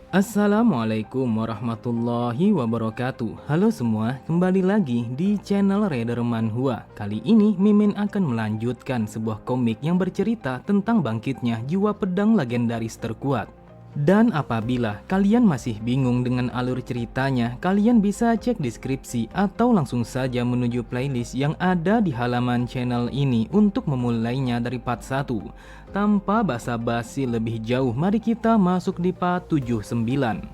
Assalamualaikum warahmatullahi wabarakatuh. Halo semua, kembali lagi di channel Raider Manhwa. Kali ini Mimin akan melanjutkan sebuah komik yang bercerita tentang bangkitnya jiwa pedang legendaris terkuat. Dan apabila kalian masih bingung dengan alur ceritanya, kalian bisa cek deskripsi atau langsung saja menuju playlist yang ada di halaman channel ini untuk memulainya dari part 1. Tanpa basa-basi lebih jauh, mari kita masuk di part 79.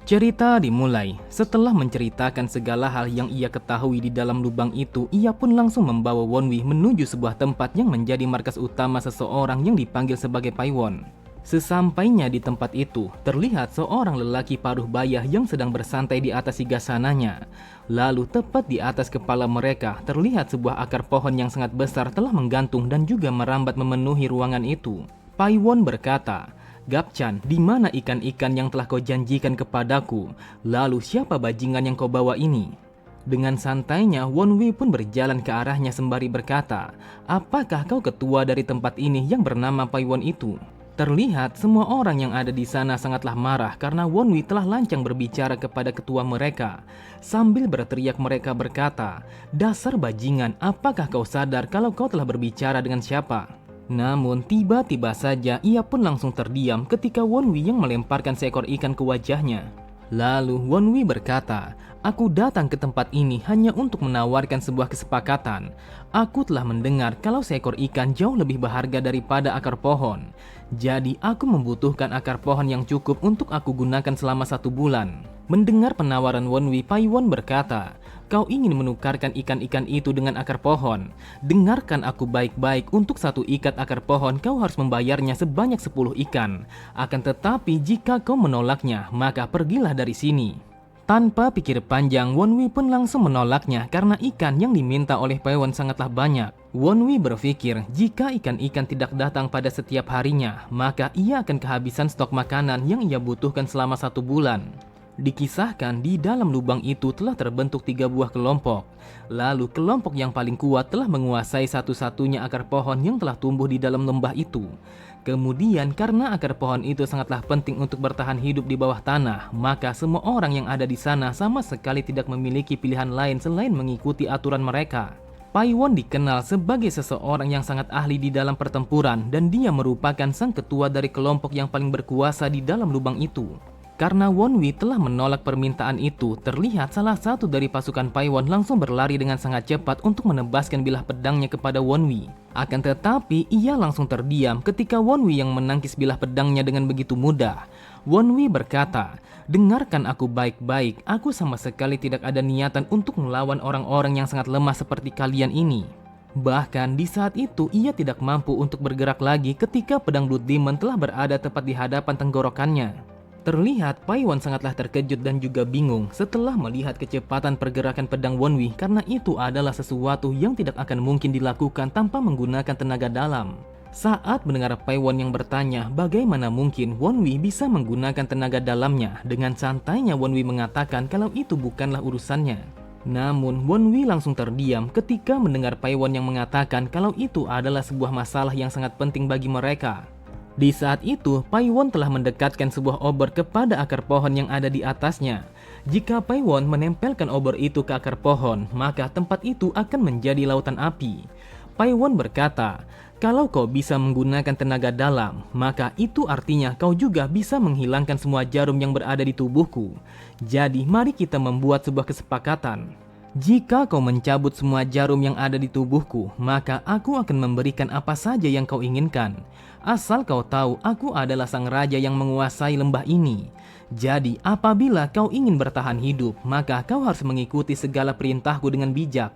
Cerita dimulai. Setelah menceritakan segala hal yang ia ketahui di dalam lubang itu, ia pun langsung membawa Wonwi menuju sebuah tempat yang menjadi markas utama seseorang yang dipanggil sebagai Paewon. Sesampainya di tempat itu, terlihat seorang lelaki paruh baya yang sedang bersantai di atas singgasananya. Lalu tepat di atas kepala mereka, terlihat sebuah akar pohon yang sangat besar telah menggantung dan juga merambat memenuhi ruangan itu. Paewon berkata, "Gapchan, di mana ikan-ikan yang telah kau janjikan kepadaku? Lalu siapa bajingan yang kau bawa ini?" Dengan santainya, Wonwi pun berjalan ke arahnya sembari berkata, "Apakah kau ketua dari tempat ini yang bernama Paewon itu?" Terlihat semua orang yang ada di sana sangatlah marah karena Wonwi telah lancang berbicara kepada ketua mereka. Sambil berteriak mereka berkata, "Dasar bajingan, apakah kau sadar kalau kau telah berbicara dengan siapa?" Namun tiba-tiba saja ia pun langsung terdiam ketika Wonwi yang melemparkan seekor ikan ke wajahnya. Lalu Wonwi berkata, "Aku datang ke tempat ini hanya untuk menawarkan sebuah kesepakatan. Aku telah mendengar kalau seekor ikan jauh lebih berharga daripada akar pohon. Jadi aku membutuhkan akar pohon yang cukup untuk aku gunakan selama 1 bulan." Mendengar penawaran Wonwi, Paewon berkata, "Kau ingin menukarkan ikan-ikan itu dengan akar pohon? Dengarkan aku baik-baik, untuk 1 ikat akar pohon kau harus membayarnya sebanyak 10 ikan. Akan tetapi jika kau menolaknya, maka pergilah dari sini." Tanpa pikir panjang, Wonwi pun langsung menolaknya karena ikan yang diminta oleh Paewon sangatlah banyak. Wonwi berpikir jika ikan-ikan tidak datang pada setiap harinya, maka ia akan kehabisan stok makanan yang ia butuhkan selama 1 bulan. Dikisahkan di dalam lubang itu telah terbentuk 3 buah kelompok. Lalu kelompok yang paling kuat telah menguasai satu-satunya akar pohon yang telah tumbuh di dalam lembah itu. Kemudian karena akar pohon itu sangatlah penting untuk bertahan hidup di bawah tanah, maka semua orang yang ada di sana sama sekali tidak memiliki pilihan lain selain mengikuti aturan mereka. Paewon dikenal sebagai seseorang yang sangat ahli di dalam pertempuran dan dia merupakan sang ketua dari kelompok yang paling berkuasa di dalam lubang itu. Karena Wonwi telah menolak permintaan itu, terlihat salah satu dari pasukan Paewon langsung berlari dengan sangat cepat untuk menebaskan bilah pedangnya kepada Wonwi. Akan tetapi, ia langsung terdiam ketika Wonwi yang menangkis bilah pedangnya dengan begitu mudah. Wonwi berkata, "Dengarkan aku baik-baik, aku sama sekali tidak ada niatan untuk melawan orang-orang yang sangat lemah seperti kalian ini." Bahkan di saat itu, ia tidak mampu untuk bergerak lagi ketika pedang Blood Demon telah berada tepat di hadapan tenggorokannya. Terlihat Paewon sangatlah terkejut dan juga bingung setelah melihat kecepatan pergerakan pedang Wonwi karena itu adalah sesuatu yang tidak akan mungkin dilakukan tanpa menggunakan tenaga dalam. Saat mendengar Paewon yang bertanya bagaimana mungkin Wonwi bisa menggunakan tenaga dalamnya, dengan santainya Wonwi mengatakan kalau itu bukanlah urusannya. Namun Wonwi langsung terdiam ketika mendengar Paewon yang mengatakan kalau itu adalah sebuah masalah yang sangat penting bagi mereka. Di saat itu, Paewon telah mendekatkan sebuah obor kepada akar pohon yang ada di atasnya. Jika Paewon menempelkan obor itu ke akar pohon, maka tempat itu akan menjadi lautan api. Paewon berkata, "Kalau kau bisa menggunakan tenaga dalam, maka itu artinya kau juga bisa menghilangkan semua jarum yang berada di tubuhku. Jadi mari kita membuat sebuah kesepakatan. Jika kau mencabut semua jarum yang ada di tubuhku, maka aku akan memberikan apa saja yang kau inginkan. Asal kau tahu, aku adalah sang raja yang menguasai lembah ini. Jadi apabila kau ingin bertahan hidup, maka kau harus mengikuti segala perintahku dengan bijak."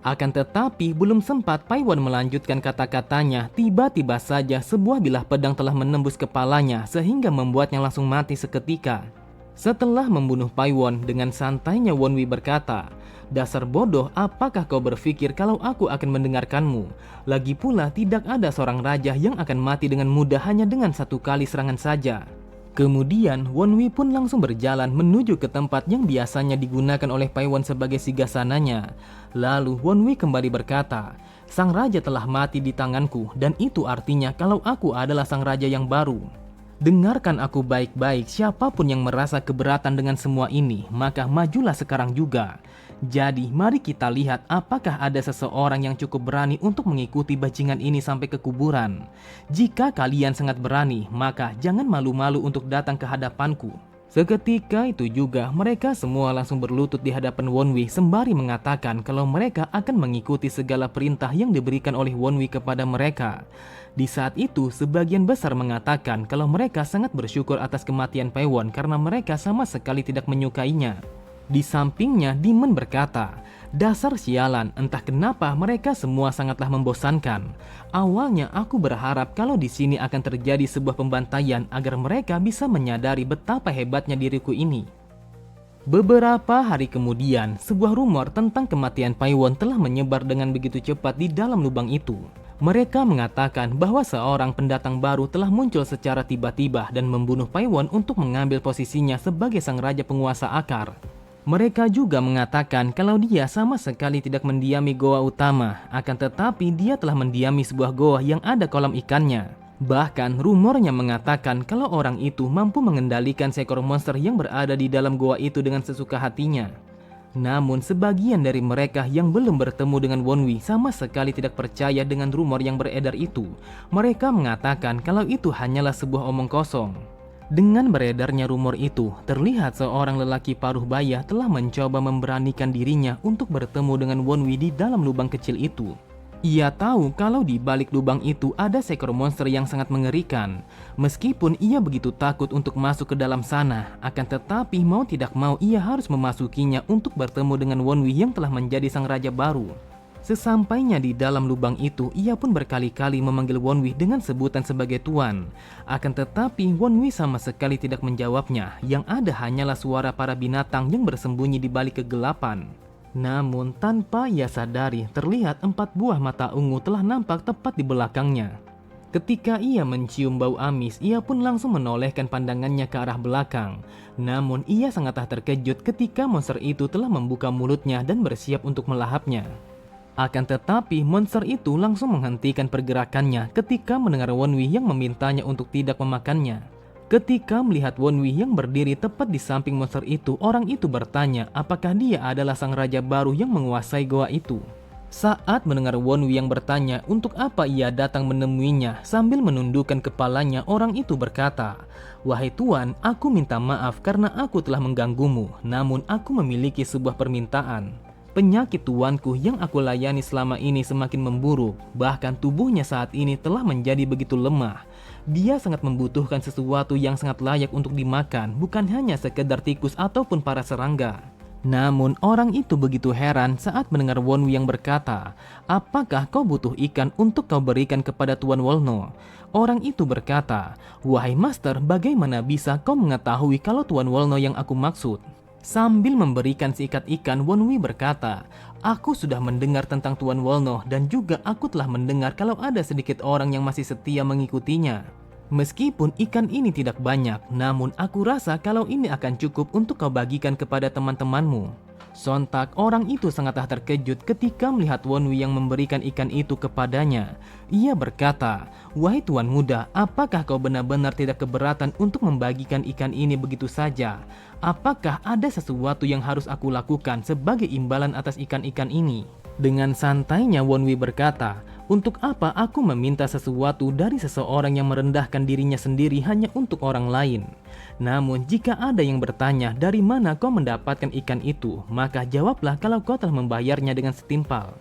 Akan tetapi belum sempat Paewon melanjutkan kata-katanya, tiba-tiba saja sebuah bilah pedang telah menembus kepalanya sehingga membuatnya langsung mati seketika. Setelah membunuh Paewon, dengan santainya Wonwi berkata, "Dasar bodoh, apakah kau berpikir kalau aku akan mendengarkanmu? Lagi pula tidak ada seorang raja yang akan mati dengan mudah hanya dengan 1 kali serangan saja." Kemudian Wonwi pun langsung berjalan menuju ke tempat yang biasanya digunakan oleh Paewon sebagai singgasananya. Lalu Wonwi kembali berkata, "Sang raja telah mati di tanganku dan itu artinya kalau aku adalah sang raja yang baru." Dengarkan aku baik-baik, siapapun yang merasa keberatan dengan semua ini, maka majulah sekarang juga. Jadi, mari kita lihat apakah ada seseorang yang cukup berani untuk mengikuti bajingan ini sampai ke kuburan. Jika kalian sangat berani, maka jangan malu-malu untuk datang ke hadapanku. Seketika itu juga mereka semua langsung berlutut di hadapan Wonwi sembari mengatakan kalau mereka akan mengikuti segala perintah yang diberikan oleh Wonwi kepada mereka. Di saat itu sebagian besar mengatakan kalau mereka sangat bersyukur atas kematian Paewon karena mereka sama sekali tidak menyukainya. Di sampingnya Demon berkata, "Dasar sialan, entah kenapa mereka semua sangatlah membosankan. Awalnya aku berharap kalau di sini akan terjadi sebuah pembantaian agar mereka bisa menyadari betapa hebatnya diriku ini." Beberapa hari kemudian, sebuah rumor tentang kematian Paewon telah menyebar dengan begitu cepat di dalam lubang itu. Mereka mengatakan bahwa seorang pendatang baru telah muncul secara tiba-tiba dan membunuh Paewon untuk mengambil posisinya sebagai sang raja penguasa akar. Mereka juga mengatakan kalau dia sama sekali tidak mendiami goa utama, akan tetapi dia telah mendiami sebuah goa yang ada kolam ikannya. Bahkan rumornya mengatakan kalau orang itu mampu mengendalikan seekor monster yang berada di dalam goa itu dengan sesuka hatinya. Namun sebagian dari mereka yang belum bertemu dengan Wonwi sama sekali tidak percaya dengan rumor yang beredar itu. Mereka mengatakan kalau itu hanyalah sebuah omong kosong. Dengan beredarnya rumor itu, terlihat seorang lelaki paruh baya telah mencoba memberanikan dirinya untuk bertemu dengan Wonwi di dalam lubang kecil itu. Ia tahu kalau di balik lubang itu ada seekor monster yang sangat mengerikan. Meskipun ia begitu takut untuk masuk ke dalam sana, akan tetapi mau tidak mau ia harus memasukinya untuk bertemu dengan Wonwi yang telah menjadi sang raja baru. Sesampainya di dalam lubang itu, ia pun berkali-kali memanggil Wonwi dengan sebutan sebagai tuan. Akan tetapi Wonwi sama sekali tidak menjawabnya, yang ada hanyalah suara para binatang yang bersembunyi di balik kegelapan. Namun tanpa ia sadari, terlihat 4 buah mata ungu telah nampak tepat di belakangnya. Ketika ia mencium bau amis, ia pun langsung menolehkan pandangannya ke arah belakang. Namun ia sangatlah terkejut ketika monster itu telah membuka mulutnya dan bersiap untuk melahapnya. Akan tetapi monster itu langsung menghentikan pergerakannya ketika mendengar Wonwi yang memintanya untuk tidak memakannya. Ketika melihat Wonwi yang berdiri tepat di samping monster itu, orang itu bertanya apakah dia adalah sang raja baru yang menguasai goa itu. Saat mendengar Wonwi yang bertanya untuk apa ia datang menemuinya sambil menundukkan kepalanya, orang itu berkata, "Wahai tuan, aku minta maaf karena aku telah mengganggumu, namun aku memiliki sebuah permintaan. Penyakit tuanku yang aku layani selama ini semakin memburuk, bahkan tubuhnya saat ini telah menjadi begitu lemah. Dia sangat membutuhkan sesuatu yang sangat layak untuk dimakan, bukan hanya sekedar tikus ataupun para serangga." Namun orang itu begitu heran saat mendengar Wonwi yang berkata, "Apakah kau butuh ikan untuk kau berikan kepada Tuan Wolno?" Orang itu berkata, "Wahai master, bagaimana bisa kau mengetahui kalau Tuan Wolno yang aku maksud?" Sambil memberikan seikat ikan, Wonwi berkata, "Aku sudah mendengar tentang Tuan Wolno dan juga aku telah mendengar kalau ada sedikit orang yang masih setia mengikutinya. Meskipun ikan ini tidak banyak, namun aku rasa kalau ini akan cukup untuk kau bagikan kepada teman-temanmu." Sontak orang itu sangatlah terkejut ketika melihat Wonwi yang memberikan ikan itu kepadanya. Ia berkata, "Wahai tuan muda, apakah kau benar-benar tidak keberatan untuk membagikan ikan ini begitu saja? Apakah ada sesuatu yang harus aku lakukan sebagai imbalan atas ikan-ikan ini?" Dengan santainya Wonwi berkata, "Untuk apa aku meminta sesuatu dari seseorang yang merendahkan dirinya sendiri hanya untuk orang lain? Namun jika ada yang bertanya dari mana kau mendapatkan ikan itu, maka jawablah kalau kau telah membayarnya dengan setimpal."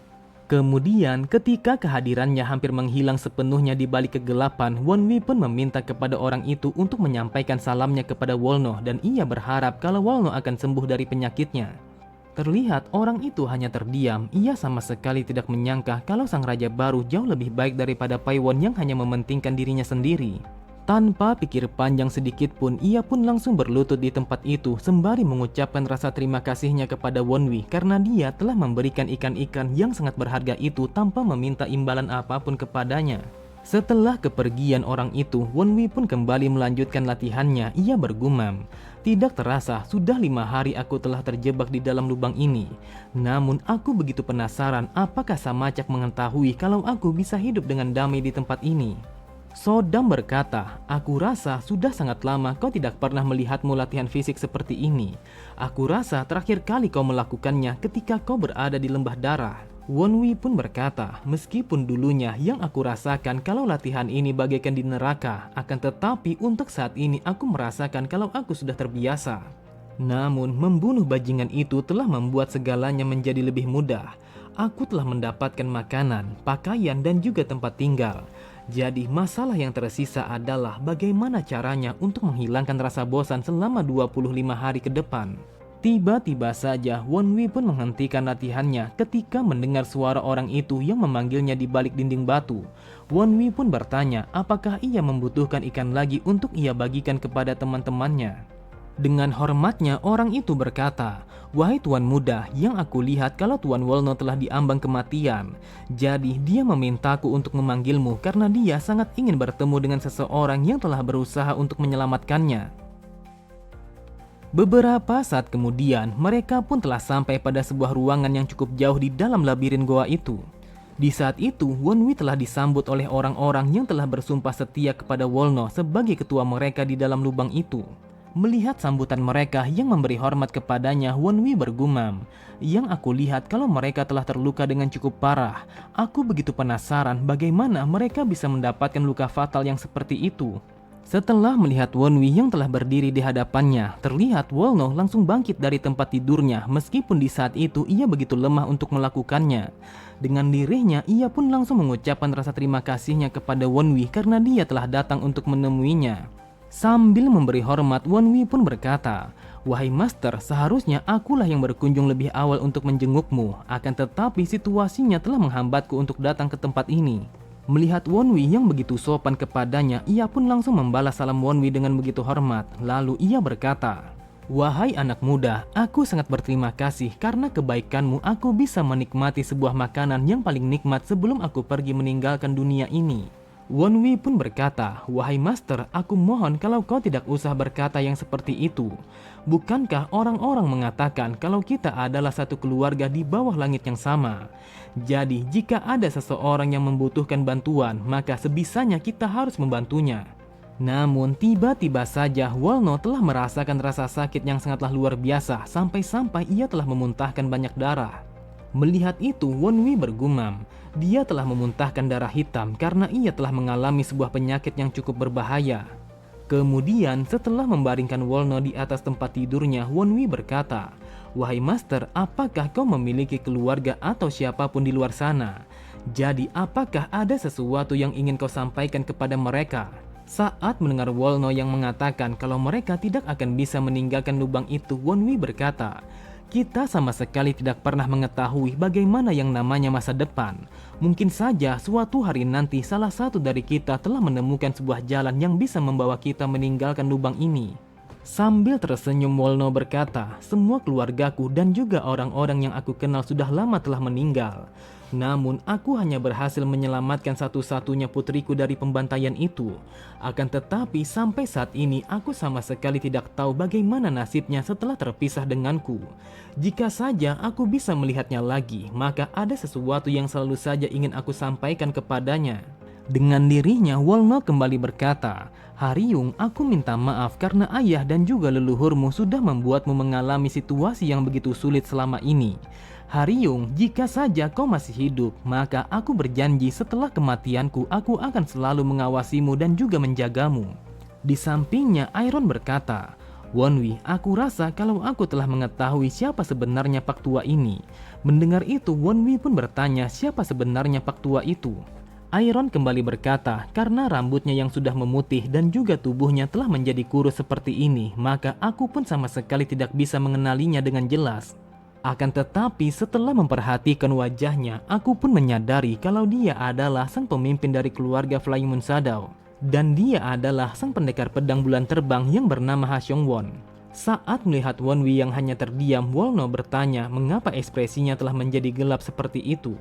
Kemudian ketika kehadirannya hampir menghilang sepenuhnya di balik kegelapan, Wonwi pun meminta kepada orang itu untuk menyampaikan salamnya kepada Wolno dan ia berharap kalau Wolno akan sembuh dari penyakitnya. Terlihat orang itu hanya terdiam, ia sama sekali tidak menyangka kalau sang raja baru jauh lebih baik daripada Paewon yang hanya mementingkan dirinya sendiri. Tanpa pikir panjang sedikit pun, ia pun langsung berlutut di tempat itu sembari mengucapkan rasa terima kasihnya kepada Wonwi karena dia telah memberikan ikan-ikan yang sangat berharga itu tanpa meminta imbalan apapun kepadanya. Setelah kepergian orang itu, Wonwi pun kembali melanjutkan latihannya. Ia bergumam, "Tidak terasa, sudah 5 hari aku telah terjebak di dalam lubang ini. Namun aku begitu penasaran apakah Samacak mengetahui kalau aku bisa hidup dengan damai di tempat ini." Sodam berkata, "Aku rasa sudah sangat lama kau tidak pernah melihatmu latihan fisik seperti ini. Aku rasa terakhir kali kau melakukannya ketika kau berada di lembah darah." Wonwi pun berkata, "Meskipun dulunya yang aku rasakan kalau latihan ini bagaikan di neraka, akan tetapi untuk saat ini aku merasakan kalau aku sudah terbiasa. Namun membunuh bajingan itu telah membuat segalanya menjadi lebih mudah. Aku telah mendapatkan makanan, pakaian dan juga tempat tinggal. Jadi masalah yang tersisa adalah bagaimana caranya untuk menghilangkan rasa bosan selama 25 hari ke depan." Tiba-tiba saja Wonwi pun menghentikan latihannya ketika mendengar suara orang itu yang memanggilnya di balik dinding batu. Wonwi pun bertanya apakah ia membutuhkan ikan lagi untuk ia bagikan kepada teman-temannya. Dengan hormatnya orang itu berkata, "Wahai Tuan Muda, yang aku lihat kalau Tuan Wolno telah diambang kematian. Jadi dia memintaku untuk memanggilmu karena dia sangat ingin bertemu dengan seseorang yang telah berusaha untuk menyelamatkannya." Beberapa saat kemudian, mereka pun telah sampai pada sebuah ruangan yang cukup jauh di dalam labirin goa itu. Di saat itu, Wonwi telah disambut oleh orang-orang yang telah bersumpah setia kepada Wolno sebagai ketua mereka di dalam lubang itu. Melihat sambutan mereka yang memberi hormat kepadanya, Wonwi bergumam, "Yang aku lihat kalau mereka telah terluka dengan cukup parah. Aku begitu penasaran bagaimana mereka bisa mendapatkan luka fatal yang seperti itu." Setelah melihat Wonwi yang telah berdiri di hadapannya, terlihat Wolno langsung bangkit dari tempat tidurnya meskipun di saat itu ia begitu lemah untuk melakukannya. Dengan lirihnya, ia pun langsung mengucapkan rasa terima kasihnya kepada Wonwi karena dia telah datang untuk menemuinya. Sambil memberi hormat, Wonwi pun berkata, "Wahai Master, seharusnya akulah yang berkunjung lebih awal untuk menjengukmu, akan tetapi situasinya telah menghambatku untuk datang ke tempat ini." Melihat Wonwi yang begitu sopan kepadanya, ia pun langsung membalas salam Wonwi dengan begitu hormat. Lalu ia berkata, "Wahai anak muda, aku sangat berterima kasih karena kebaikanmu aku bisa menikmati sebuah makanan yang paling nikmat sebelum aku pergi meninggalkan dunia ini." Wonwi pun berkata, "Wahai Master, aku mohon kalau kau tidak usah berkata yang seperti itu. Bukankah orang-orang mengatakan kalau kita adalah satu keluarga di bawah langit yang sama? Jadi jika ada seseorang yang membutuhkan bantuan, maka sebisanya kita harus membantunya." Namun tiba-tiba saja Wolno telah merasakan rasa sakit yang sangatlah luar biasa sampai-sampai ia telah memuntahkan banyak darah. Melihat itu, Wonwi bergumam, dia telah memuntahkan darah hitam karena ia telah mengalami sebuah penyakit yang cukup berbahaya. Kemudian setelah membaringkan Wolno di atas tempat tidurnya, Wonwi berkata, "Wahai Master, apakah kau memiliki keluarga atau siapapun di luar sana? Jadi apakah ada sesuatu yang ingin kau sampaikan kepada mereka?" Saat mendengar Wolno yang mengatakan kalau mereka tidak akan bisa meninggalkan lubang itu, Wonwi berkata, "Kita sama sekali tidak pernah mengetahui bagaimana yang namanya masa depan. Mungkin saja suatu hari nanti salah satu dari kita telah menemukan sebuah jalan yang bisa membawa kita meninggalkan lubang ini." Sambil tersenyum, Wolno berkata, "Semua keluargaku dan juga orang-orang yang aku kenal sudah lama telah meninggal. Namun aku hanya berhasil menyelamatkan satu-satunya putriku dari pembantaian itu. Akan tetapi sampai saat ini aku sama sekali tidak tahu bagaimana nasibnya setelah terpisah denganku. Jika saja aku bisa melihatnya lagi, maka ada sesuatu yang selalu saja ingin aku sampaikan kepadanya." Dengan lirihnya, Wolno kembali berkata, "Haryung, aku minta maaf karena ayah dan juga leluhurmu sudah membuatmu mengalami situasi yang begitu sulit selama ini. Haryung, jika saja kau masih hidup, maka aku berjanji setelah kematianku aku akan selalu mengawasimu dan juga menjagamu." Di sampingnya, Iron berkata, "Wonwi, aku rasa kalau aku telah mengetahui siapa sebenarnya Pak Tua ini." Mendengar itu, Wonwi pun bertanya siapa sebenarnya Pak Tua itu. Iron kembali berkata, "Karena rambutnya yang sudah memutih dan juga tubuhnya telah menjadi kurus seperti ini, maka aku pun sama sekali tidak bisa mengenalinya dengan jelas. Akan tetapi setelah memperhatikan wajahnya, aku pun menyadari kalau dia adalah sang pemimpin dari keluarga Flying Moon Shadow. Dan dia adalah sang pendekar pedang bulan terbang yang bernama Ha Xiongwon." Saat melihat Wonwi yang hanya terdiam, Wolno bertanya mengapa ekspresinya telah menjadi gelap seperti itu.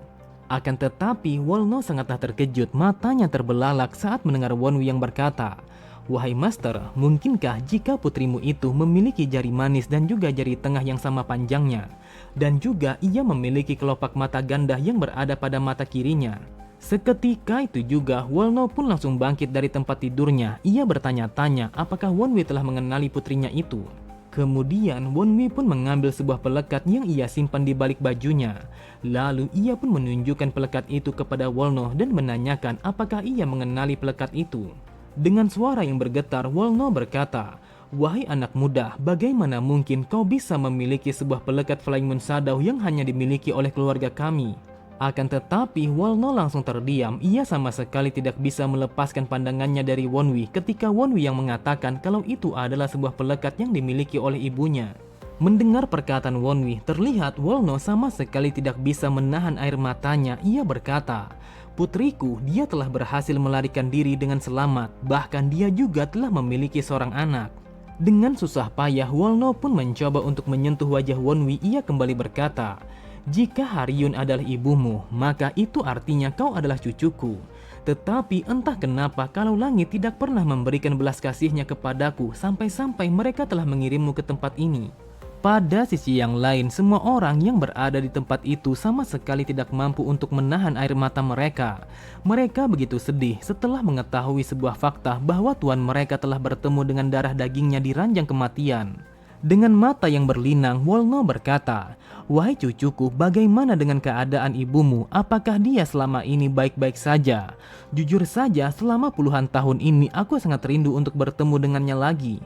Akan tetapi Wolno sangatlah terkejut, matanya terbelalak saat mendengar Wonwi yang berkata, "Wahai Master, mungkinkah jika putrimu itu memiliki jari manis dan juga jari tengah yang sama panjangnya, dan juga ia memiliki kelopak mata ganda yang berada pada mata kirinya?" Seketika itu juga, Wolno pun langsung bangkit dari tempat tidurnya. Ia bertanya-tanya apakah Wonwi telah mengenali putrinya itu. Kemudian Wonwi pun mengambil sebuah pelekat yang ia simpan di balik bajunya. Lalu ia pun menunjukkan pelekat itu kepada Wolno dan menanyakan apakah ia mengenali pelekat itu. Dengan suara yang bergetar, Wolno berkata, "Wahai anak muda, bagaimana mungkin kau bisa memiliki sebuah pelekat Flying Moon Shadow yang hanya dimiliki oleh keluarga kami?" Akan tetapi, Wolno langsung terdiam. Ia sama sekali tidak bisa melepaskan pandangannya dari Wonwi ketika Wonwi yang mengatakan kalau itu adalah sebuah pelekat yang dimiliki oleh ibunya. Mendengar perkataan Wonwi, terlihat Wolno sama sekali tidak bisa menahan air matanya. Ia berkata, "Putriku, dia telah berhasil melarikan diri dengan selamat. Bahkan dia juga telah memiliki seorang anak." Dengan susah payah, Wolno pun mencoba untuk menyentuh wajah Wonwi. Ia kembali berkata, "Jika Haryun adalah ibumu, maka itu artinya kau adalah cucuku. Tetapi entah kenapa kalau langit tidak pernah memberikan belas kasihnya kepadaku sampai-sampai mereka telah mengirimmu ke tempat ini." Pada sisi yang lain, semua orang yang berada di tempat itu sama sekali tidak mampu untuk menahan air mata mereka. Mereka begitu sedih setelah mengetahui sebuah fakta bahwa tuan mereka telah bertemu dengan darah dagingnya di ranjang kematian. Dengan mata yang berlinang, Wolno berkata, "Wahai cucuku, bagaimana dengan keadaan ibumu? Apakah dia selama ini baik-baik saja? Jujur saja, selama puluhan tahun ini aku sangat rindu untuk bertemu dengannya lagi."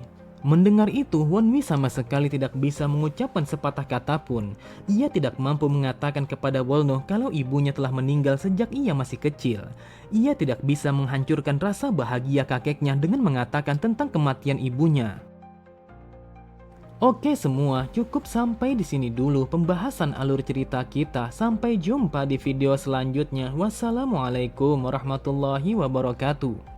Mendengar itu, Wonwi sama sekali tidak bisa mengucapkan sepatah kata pun. Ia tidak mampu mengatakan kepada Wolno kalau ibunya telah meninggal sejak ia masih kecil. Ia tidak bisa menghancurkan rasa bahagia kakeknya dengan mengatakan tentang kematian ibunya. Oke semua, cukup sampai di sini dulu pembahasan alur cerita kita. Sampai jumpa di video selanjutnya. Wassalamualaikum warahmatullahi wabarakatuh.